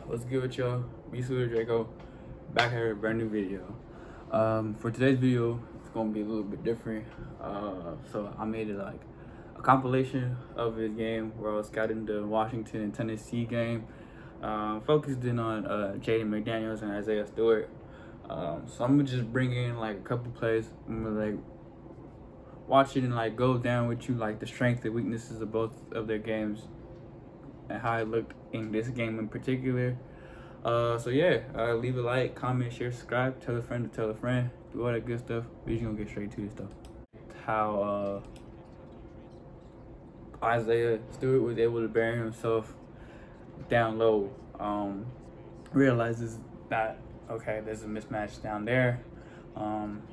What's good with y'all? Me, Suda Draco, back here with a brand new video. For today's video, it's gonna be a little bit different. So I made it like a compilation of his game where I was scouting the Washington and Tennessee game. Focused in on JADEN MCDANIELS and Isaiah Stewart. So I'm gonna just bring in like a couple plays. I'm gonna like watch it and like go down with you like the strengths and weaknesses of both of their games and how it looked in this game in particular. So yeah, leave a like, comment, share, subscribe, tell a friend to tell a friend, do all that good stuff. We're just gonna get straight to this stuff. How Isaiah Stewart was able to bury himself down low. Realizes that okay, there's a mismatch down there.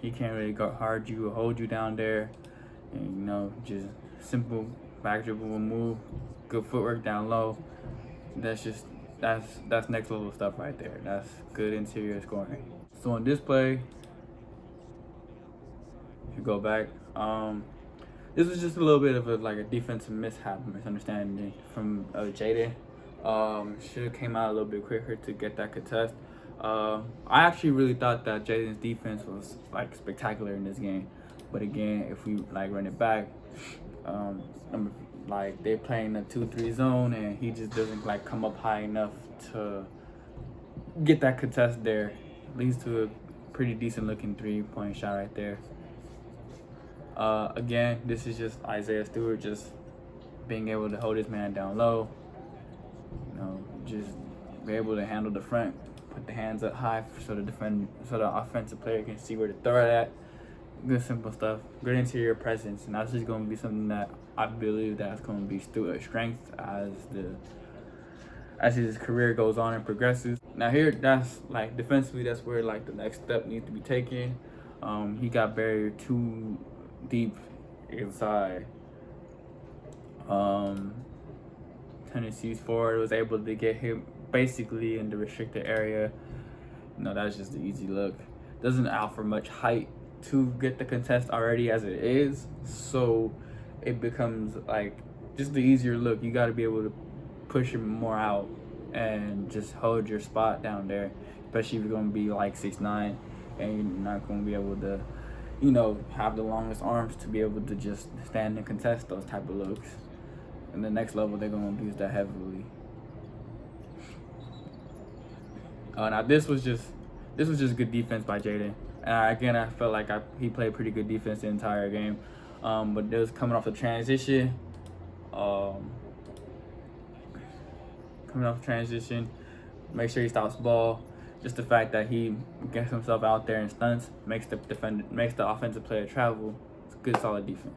He can't really guard you or hold you down there, and you know, just simple back dribble move, good footwork down low. That's next level stuff right there. That's good interior scoring. So on this play, if you go back, this was just a little bit of a defensive misunderstanding from JADEN. Should have came out a little bit quicker to get that contest. I actually really thought that JADEN's defense was like spectacular in this game, but again, if we like run it back, like they're playing a 2-3 zone and he just doesn't like come up high enough to get that contest there. Leads to a pretty decent looking 3-point shot right there. Again, this is just Isaiah Stewart just being able to hold his man down low, you know, just be able to handle the front, put the hands up high so the offensive player can see where to throw it at. Good simple stuff, good interior presence, and that's just going to be something that I believe that's going to be Stewart's strength as his career goes on and progresses. Now here, that's like defensively, that's where like the next step needs to be taken. He got buried too deep inside. Tennessee's forward was able to get him basically in the restricted area. You know, that's just the easy look. Doesn't offer much height to get the contest already as it is, so it becomes like just the easier look. You got to be able to push him more out and just hold your spot down there, especially if you're going to be like 6'9" and you're not going to be able to, you know, have the longest arms to be able to just stand and contest those type of looks. And the next level, they're going to use that heavily. Now this was just good defense by JADEN. Again, I felt like he played pretty good defense the entire game. But it was coming off the transition. Make sure he stops ball. Just the fact that he gets himself out there and stunts makes the offensive player travel. It's good, solid defense.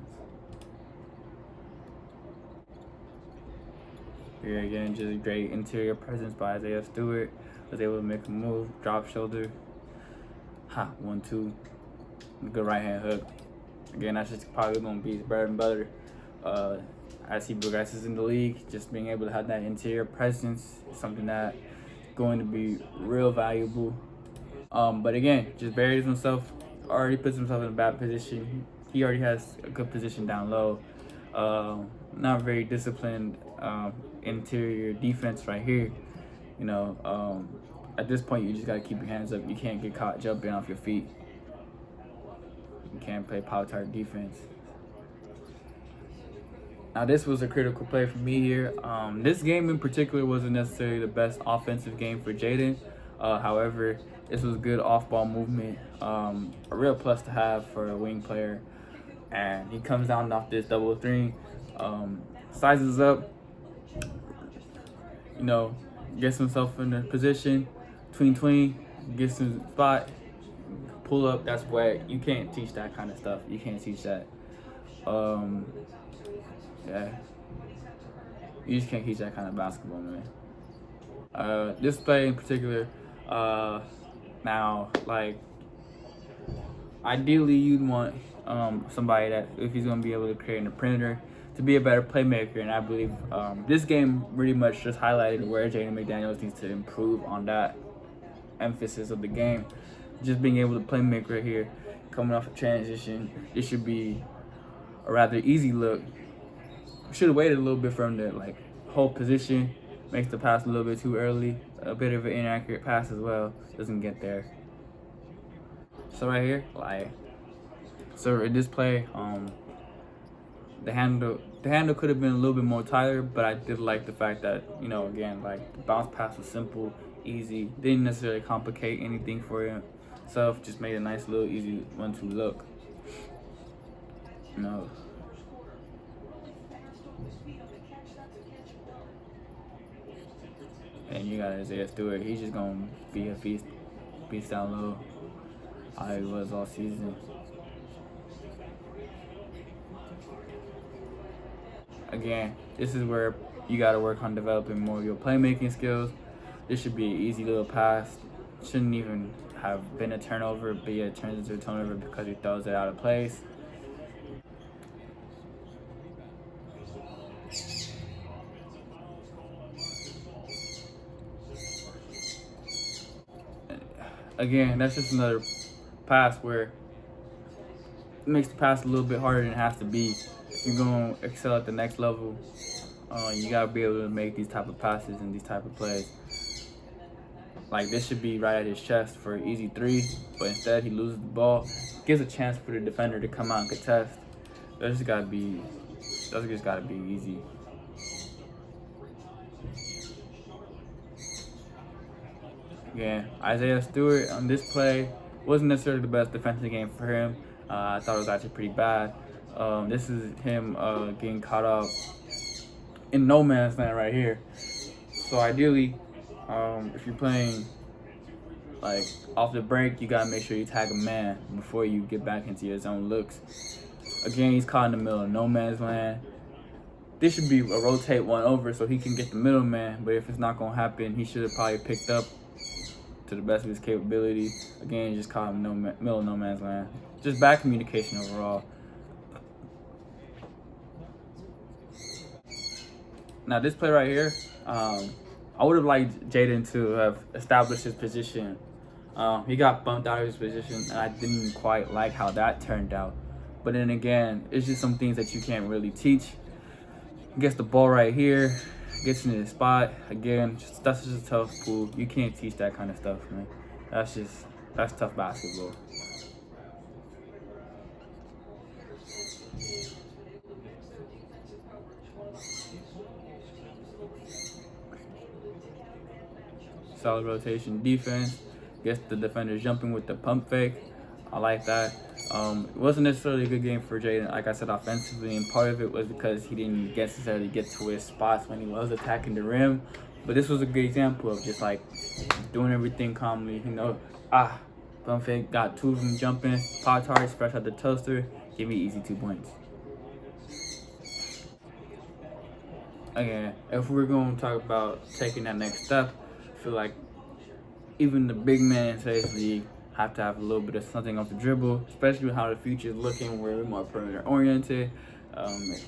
Here again, just great interior presence by Isaiah Stewart. Was able to make a move, drop shoulder. 1-2. Good right hand hook. Again, that's just probably going to be his bread and butter as he progresses in the league. Just being able to have that interior presence is something that is going to be real valuable. But again, just buries himself, already puts himself in a bad position. He already has a good position down low. Not very disciplined interior defense right here. You know, at this point, you just got to keep your hands up. You can't get caught jumping off your feet. You can't play Pop-Tart defense. Now, this was a critical play for me here. This game in particular wasn't necessarily the best offensive game for JADEN. However, this was good off-ball movement. A real plus to have for a wing player. And he comes down off this double three, sizes up, you know, gets himself in a position, tween, gets in the spot, pull up. That's wet. You can't teach that kind of stuff. You can't teach that. Yeah, you just can't teach that kind of basketball, man. This play in particular, now, like, ideally you'd want somebody that, if he's going to be able to create a perimeter, to be a better playmaker. And I believe this game pretty much just highlighted where JADEN MCDANIELS needs to improve on that emphasis of the game. Just being able to playmaker right here, coming off a transition, it should be a rather easy look. Should have waited a little bit for him to like hold position, Makes the pass a little bit too early. A bit of an inaccurate pass as well. Doesn't get there. So right here, like, so in this play, the handle could have been a little bit more tighter, but I did like the fact that, you know, again, like, the bounce pass was simple, easy, didn't necessarily complicate anything for himself, just made a nice little easy 1-2 look. You know. And you got Isaiah Stewart, he's just gonna be a beast down low, how he was all season. Again, this is where you got to work on developing more of your playmaking skills. This should be an easy little pass. Shouldn't even have been a turnover, but yeah, it turns into a turnover because he throws it out of place. Again, that's just another pass where it makes the pass a little bit harder than it has to be. If you're going to excel at the next level, you got to be able to make these type of passes and these type of plays. Like, this should be right at his chest for an easy 3, but instead he loses the ball. Gives a chance for the defender to come out and contest. Those just got to be easy. Again, Isaiah Stewart on this play wasn't necessarily the best defensive game for him. I thought it was actually pretty bad. This is him getting caught up in no man's land right here. So ideally, if you're playing like off the break, you gotta make sure you tag a man before you get back into your zone looks. Again, he's caught in the middle of no man's land. This should be a rotate one over so he can get the middleman, but if it's not gonna happen, he should have probably picked up to the best of his capability. Again, just caught him in the middle of no man's land. Just bad communication overall. Now this play right here, I would have liked Jaden to have established his position. He got bumped out of his position, and I didn't quite like how that turned out. But then again, it's just some things that you can't really teach. Gets the ball right here, gets in his spot. Again, that's just a tough pool. You can't teach that kind of stuff, man. That's tough basketball. Solid rotation defense. Gets the defender jumping with the pump fake. I like that. It wasn't necessarily a good game for Jaden, like I said, offensively, and part of it was because he didn't necessarily get to his spots when he was attacking the rim. But this was a good example of just like doing everything calmly, you know. Pump fake, got 2 of them jumping, pop targets, fresh out the toaster, give me easy 2 points. Again, if we're going to talk about taking that next step, I feel like even the big men in today's league have to have a little bit of something off the dribble, especially with how the future is looking, where we're more perimeter oriented.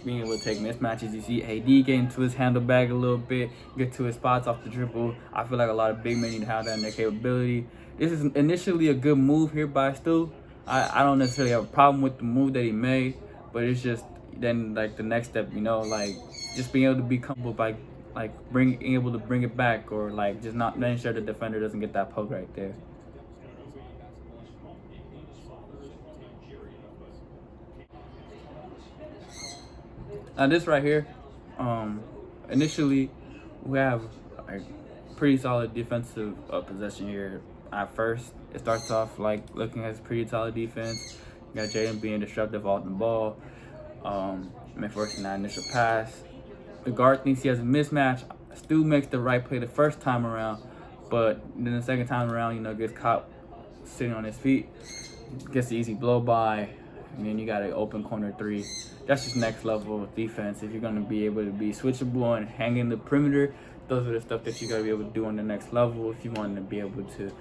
Being able to take mismatches. You see AD getting to his handle bag a little bit, get to his spots off the dribble. I feel like a lot of big men need to have that in their capability. This is initially a good move here by Stu. I don't necessarily have a problem with the move that he made, but it's just then like the next step, you know, like just being able to be comfortable by like being able to bring it back, or like just not making sure the defender doesn't get that poke right there. Now this right here, initially we have like pretty solid defensive possession here. At first, it starts off like looking at pretty solid defense. You got Jaden being disruptive off the ball, forcing that initial pass. The guard thinks he has a mismatch. Stu makes the right play the first time around, but then the second time around, you know, gets caught sitting on his feet, gets the easy blow by, and then you got an open corner 3. That's just next level of defense. If you're gonna be able to be switchable and hang in the perimeter, those are the stuff that you gotta be able to do on the next level if you want to be able to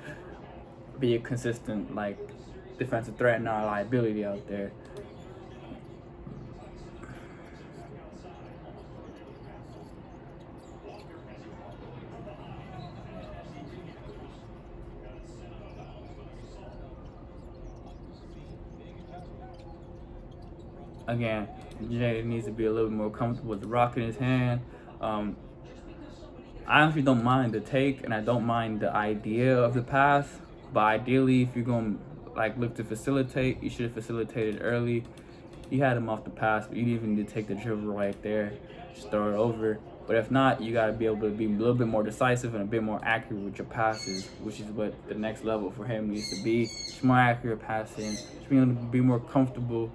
be a consistent like defensive threat and not a liability out there. Again, Jay needs to be a little more comfortable with the rock in his hand. I honestly don't mind the take, and I don't mind the idea of the pass. But ideally, if you're gonna like look to facilitate, you should have facilitated early. You had him off the pass, but you didn't even need to take the dribble right there. Just throw it over. But if not, you gotta be able to be a little bit more decisive and a bit more accurate with your passes, which is what the next level for him needs to be. Just more accurate passing, just being able to be more comfortable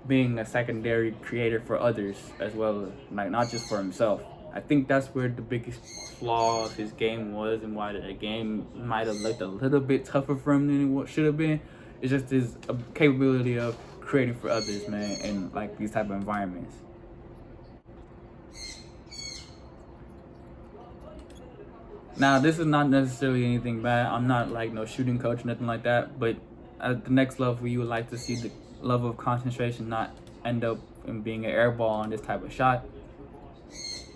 being a secondary creator for others as well, like not just for himself. I think that's where the biggest flaw of his game was, and why the game might have looked a little bit tougher for him than what should have been. It's just his capability of creating for others, man, in like these type of environments. Now, this is not necessarily anything bad. I'm not like no shooting coach or nothing like that, but at the next level, you would like to see the level of concentration not end up in being an air ball on this type of shot.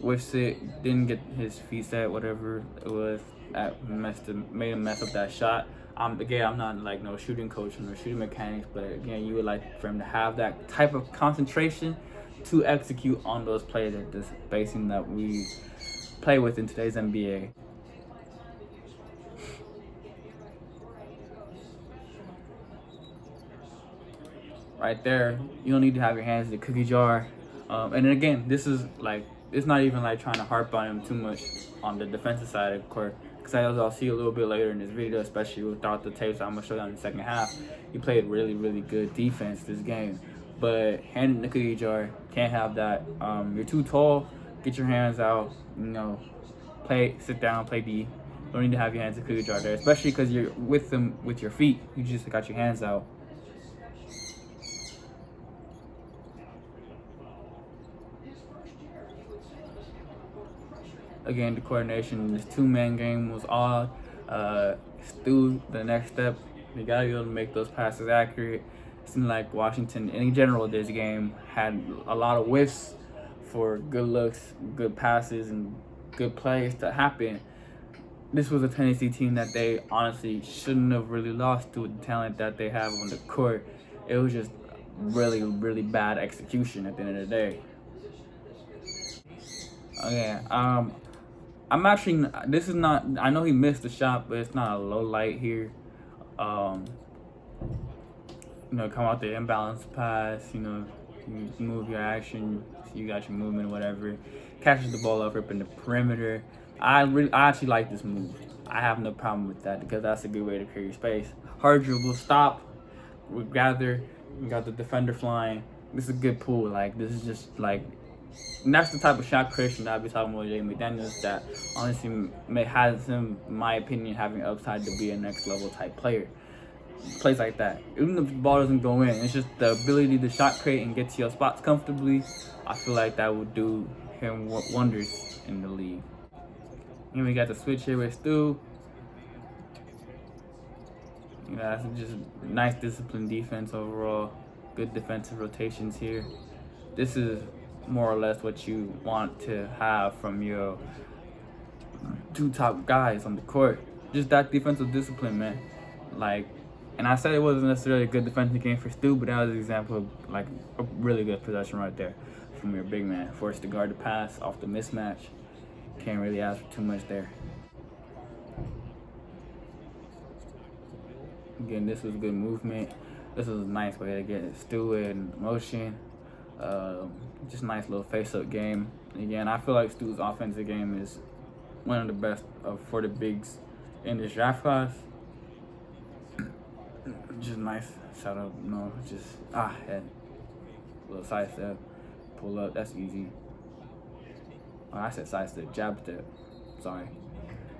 Whiffs it, didn't get his feet set, whatever it was, that made him mess up that shot. Again, I'm not like no shooting coach or no shooting mechanics, but again, you would like for him to have that type of concentration to execute on those plays at this spacing that we play with in today's NBA. Right there, you don't need to have your hands in the cookie jar. And then again, this is like, it's not even like trying to harp on him too much on the defensive side of the court, because I'll see a little bit later in this video, especially without the tapes I'm gonna show you in the second half. He played really good defense this game, but hand in the cookie jar, can't have that. You're too tall, get your hands out, you know, sit down, play D. Don't need to have your hands in the cookie jar there, especially because you're with them with your feet. You just got your hands out. Again, the coordination in this two-man game was odd. Stu, the next step, you gotta be able to make those passes accurate. It seemed like Washington, in general, this game had a lot of whiffs for good looks, good passes, and good plays to happen. This was a Tennessee team that they honestly shouldn't have really lost to the talent that they have on the court. It was just really bad execution at the end of the day. Okay, I'm actually, this is not, I know he missed the shot, but it's not a low light here. You know, come out the imbalance pass, you know, you move your action, you got your movement, whatever. Catches the ball up in the perimeter. I actually like this move. I have no problem with that, because that's a good way to clear your space. Hard dribble, stop, we gather, you got the defender flying. This is a good pull. Like, this is just like, and that's the type of shot creation that I'll be talking about with Jaden McDaniels, that honestly has him, in my opinion, having upside to be a next level type player. Plays like that, even if the ball doesn't go in, it's just the ability to shot create and get to your spots comfortably. I feel like that would do him wonders in the league. And we got the switch here with Stu. You know, that's just nice disciplined defense overall. Good defensive rotations here. This is more or less what you want to have from your two top guys on the court. Just that defensive discipline, man. Like, and I said it wasn't necessarily a good defensive game for Stu, but that was an example of like a really good possession right there from your big man. Forced to guard the pass off the mismatch. Can't really ask for too much there. Again, this was good movement. This was a nice way to get Stu in motion. Just nice little face-up game. Again, I feel like Stu's offensive game is one of the best for the bigs in this draft class. Just nice setup, you know, just head. Little side step, pull up, that's easy. Oh, I said side step, jab step. Sorry.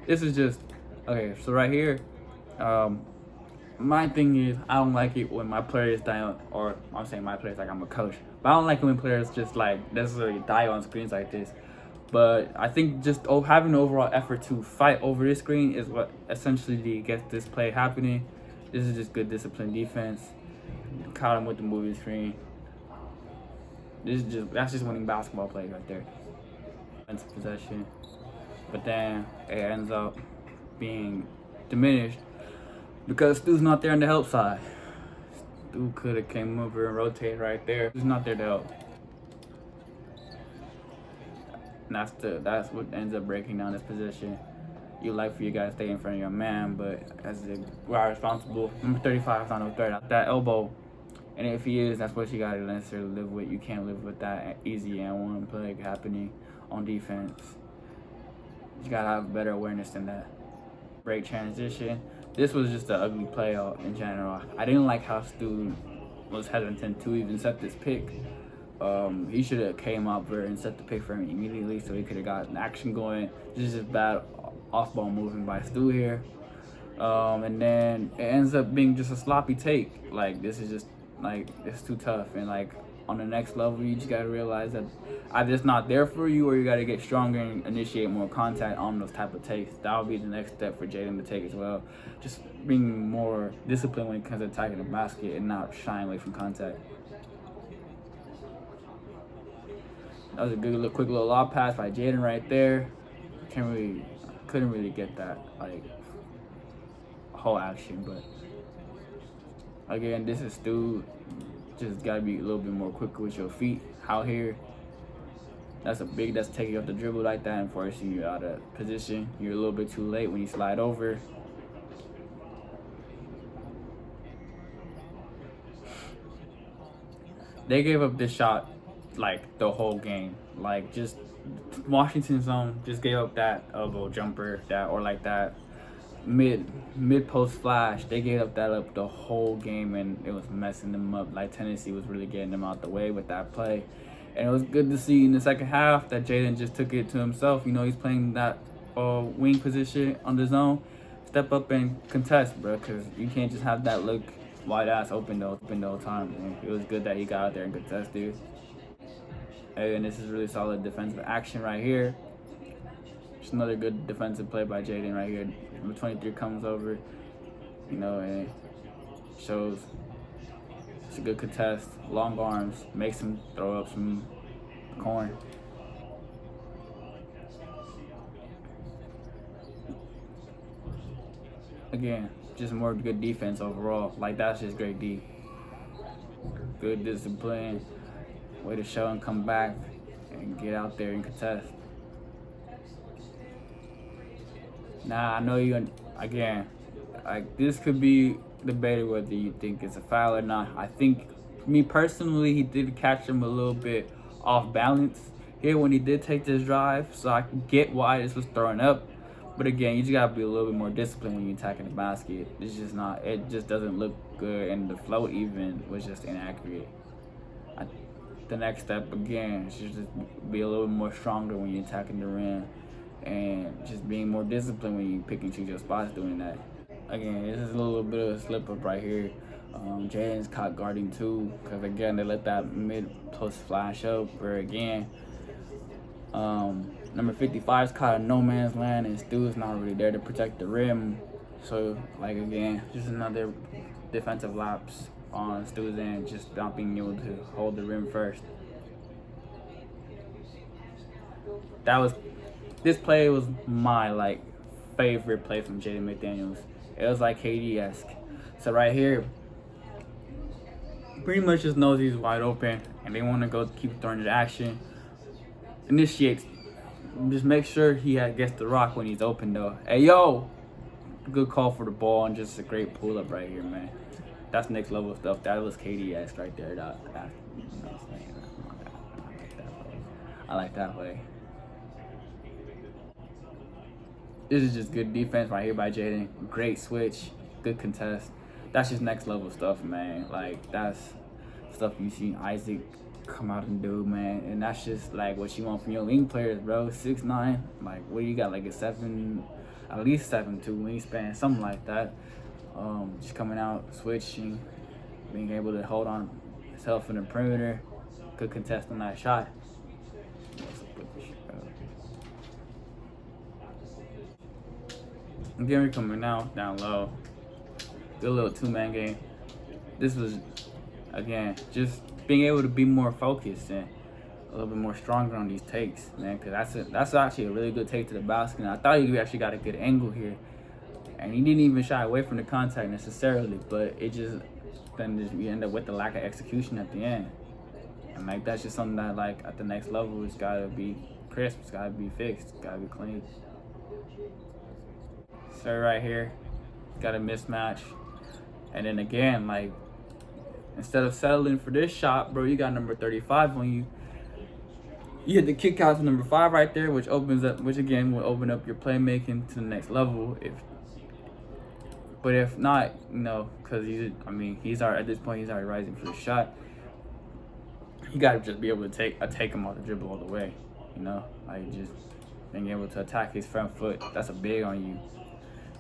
This is just okay. So right here, my thing is, I don't like it when my players die on, or I'm saying my players like I'm a coach, but I don't like it when players just like necessarily die on screens like this. But I think just having an overall effort to fight over this screen is what essentially gets this play happening. This is just good disciplined defense. Caught him with the moving screen. That's just winning basketball play right there. Defensive possession, but then it ends up being diminished because Stu's not there on the help side. Stu could have came over and rotated right there. He's not there to help. And that's what ends up breaking down this position. You like for you guys to stay in front of your man, but as a guy responsible, number 35 is not no threat. That elbow, and if he is, that's what you gotta necessarily live with. You can't live with that easy and one play happening on defense. You gotta have better awareness than that. Break transition. This was just an ugly play in general. I didn't like how Stu was hesitant to even set this pick. He should have came up there and set the pick for him immediately, so he could have got an action going. This is just bad off-ball moving by Stu here. And then it ends up being just a sloppy take. Like, this is just, like, it's too tough. And, like, on the next level, you just got to realize that either it's not there for you, or you got to get stronger and initiate more contact on those type of takes. That would be the next step for Jaden to take as well. Just being more disciplined when it comes to attacking the basket and not shying away from contact. That was a good, quick little lob pass by Jaden right there. Couldn't really get that, like, whole action. But again, this is Stu. Just gotta be a little bit more quicker with your feet out here. That's taking you off the dribble like that and forcing you out of position. You're a little bit too late when you slide over. They gave up this shot like the whole game. Like, just Washington's just gave up that elbow jumper, that mid post flash. They gave up the whole game, and it was messing them up. Like, Tennessee was really getting them out the way with that play. And it was good to see in the second half that Jaden just took it to himself. You know, he's playing that wing position on the zone. Step up and contest, bro, because you can't just have that look wide ass open the whole time. Man. It was good that he got out there and contested. And this is really solid defensive action right here. Just another good defensive play by Jaden right here. Number 23 comes over, you know, and shows it's a good contest. Long arms, makes him throw up some corn. Again, just more good defense overall. Like, that's just great D. Good discipline. Way to show and come back and get out there and contest. Now, I know you, again, like, this could be debated whether you think it's a foul or not. I think, me personally, he did catch him a little bit off balance here when he did take this drive, so I can get why this was thrown up. But again, you just gotta be a little bit more disciplined when you're attacking the basket. It's just not, it just doesn't look good, and the float even was just inaccurate. The next step, again, should just be a little bit more stronger when you're attacking the rim, and just being more disciplined when you pick and choose your spots doing that. Again, this is a little bit of a slip up right here. Jaden's caught guarding too, because again, they let that mid-post flash up, where again, number 55's caught in no man's land, and Stu's not really there to protect the rim. So, like, again, just another defensive lapse on Stu's end, just not being able to hold the rim first. This play was my, like, favorite play from Jaden McDaniels. It was like KD-esque. So right here, pretty much just knows he's wide open, and they want to go keep throwing the action. Initiates. Just make sure he gets the rock when he's open, though. Hey, yo! Good call for the ball, and just a great pull-up right here, man. That's next level stuff. That was KD-esque right there. I like that play. This is just good defense right here by Jaden. Great switch. Good contest. That's just next level stuff, man. Like, that's stuff you see Isaac come out and do, man. And that's just like what you want from your wing players, bro. 6'9". Like, what do you got? Like a 7, at least 7'2" wingspan, something like that. Just coming out, switching, being able to hold on himself in the perimeter. Good contest on that shot. Again, we're coming out down low. Good little two-man game. This was, again, just being able to be more focused and a little bit more stronger on these takes, man. Because that's actually a really good take to the basket. And I thought he actually got a good angle here, and he didn't even shy away from the contact necessarily. But it just you end up with the lack of execution at the end. And like, that's just something that, like, at the next level, it's gotta be crisp. It's gotta be fixed. It's gotta be clean. So right here, got a mismatch. And then again, like, instead of settling for this shot, bro, you got number 35 on you. You hit the kick out to number 5 right there, which again will open up your playmaking to the next level. But if not, you know, because he's already at this point, he's already rising for the shot. You gotta just be able to take him off the dribble all the way, you know, like just being able to attack his front foot. That's a big on you.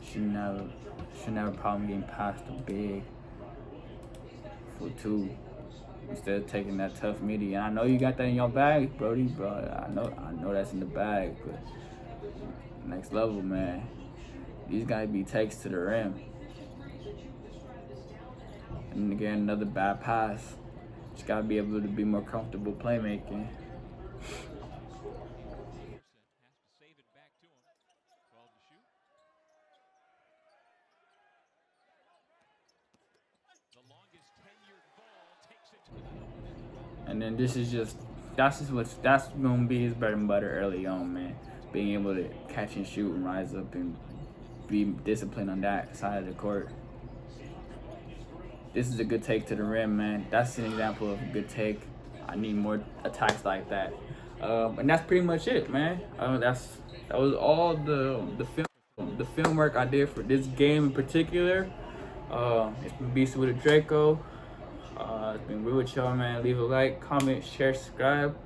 Shouldn't have a problem getting past the big for 2 instead of taking that tough midi. And I know you got that in your bag, Brody, bro. I know that's in the bag, but next level, man. These guys be takes to the rim. And again, another bad pass. Just gotta be able to be more comfortable playmaking. And then that's gonna be his bread and butter early on, man. Being able to catch and shoot and rise up and be disciplined on that side of the court. This is a good take to the rim, man. That's an example of a good take. I need more attacks like that. And that's pretty much it, man. That was all the film work I did for this game in particular. It's been Beast with a Draco. It's been real with y'all, man. Leave a like, comment, share, subscribe,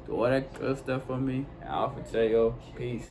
do all that good stuff for me. Alpha Tayo. Peace.